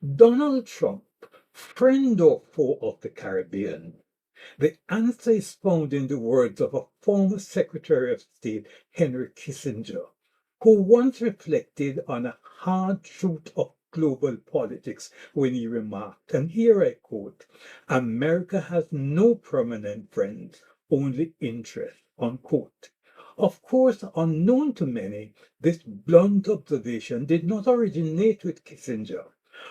Donald Trump, friend or foe of the Caribbean? The answer is found in the words of a former Secretary of State, Henry Kissinger, who once reflected on a hard truth of global politics when he remarked, and here I quote, America has no permanent friends, only interests, unquote. Of course, unknown to many, this blunt observation did not originate with Kissinger.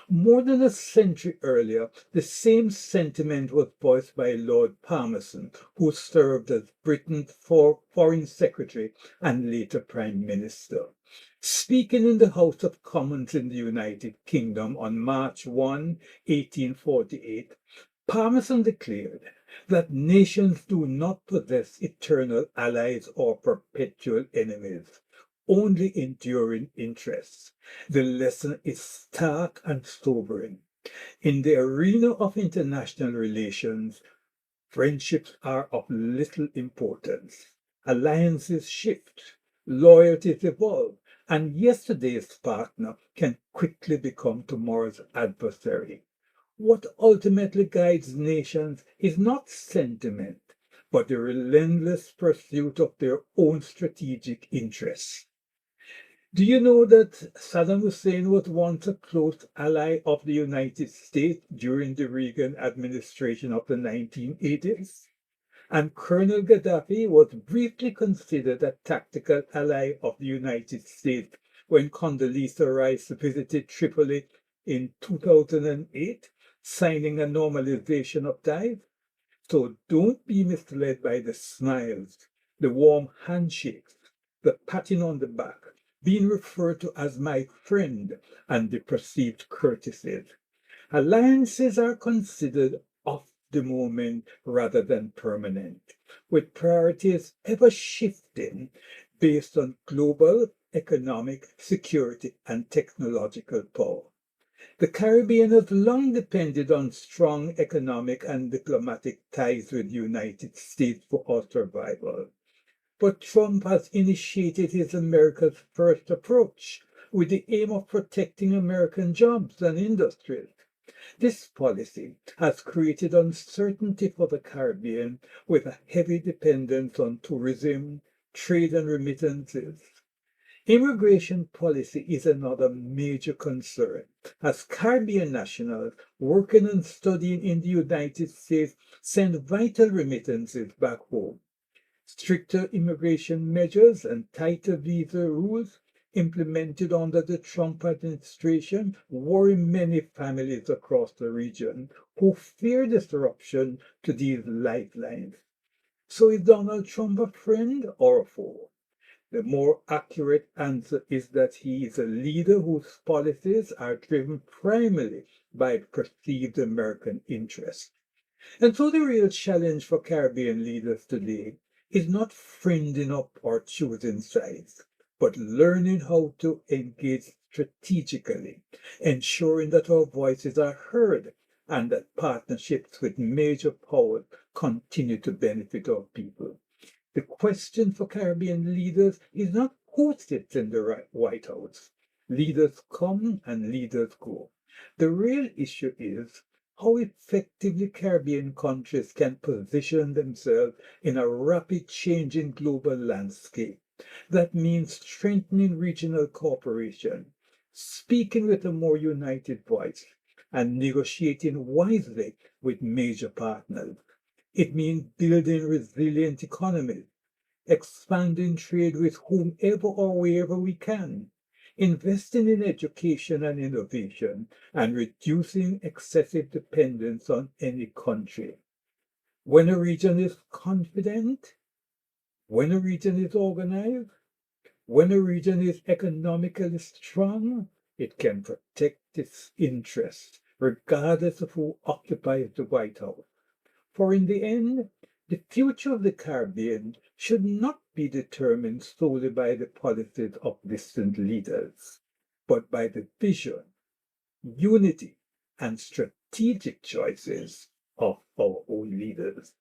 More than a century earlier, the same sentiment was voiced by Lord Palmerston, who served as Britain's Foreign Secretary and later Prime Minister. Speaking in the House of Commons in the United Kingdom on March 1, 1848, Palmerston declared that nations do not possess eternal allies or perpetual enemies, only enduring interests. The lesson is stark and sobering. In the arena of international relations, friendships are of little importance. Alliances shift, loyalties evolve, and yesterday's partner can quickly become tomorrow's adversary. What ultimately guides nations is not sentiment, but the relentless pursuit of their own strategic interests. Do you know that Saddam Hussein was once a close ally of the United States during the Reagan administration of the 1980s? And Colonel Gaddafi was briefly considered a tactical ally of the United States when Condoleezza Rice visited Tripoli in 2008, signing a normalization of ties. So don't be misled by the smiles, the warm handshakes, the patting on the back, being referred to as my friend, and the perceived courtesies. Alliances are considered of the moment rather than permanent, with priorities ever shifting based on global economic security and technological power. The Caribbean has long depended on strong economic and diplomatic ties with the United States for our survival. But Trump has initiated his America's First approach with the aim of protecting American jobs and industries. This policy has created uncertainty for the Caribbean with a heavy dependence on tourism, trade, and remittances. Immigration policy is another major concern, as Caribbean nationals working and studying in the United States send vital remittances back home. Stricter immigration measures and tighter visa rules implemented under the Trump administration worry many families across the region who fear disruption to these lifelines. So is Donald Trump a friend or a foe? The more accurate answer is that he is a leader whose policies are driven primarily by perceived American interests. And so the real challenge for Caribbean leaders today is not friending up or choosing sides, but learning how to engage strategically, ensuring that our voices are heard and that partnerships with major powers continue to benefit our people. The question for Caribbean leaders is not who sits in the White House. Leaders come and leaders go. The real issue is how effectively Caribbean countries can position themselves in a rapid changing global landscape. That means strengthening regional cooperation, speaking with a more united voice, and negotiating wisely with major partners. It means building resilient economies, expanding trade with whomever or wherever we can, investing in education and innovation, and reducing excessive dependence on any country. When a region is confident, when a region is organized, when a region is economically strong, it can protect its interests, regardless of who occupies the White House. For in the end, the future of the Caribbean should not be determined solely by the policies of distant leaders, but by the vision, unity, and strategic choices of our own leaders.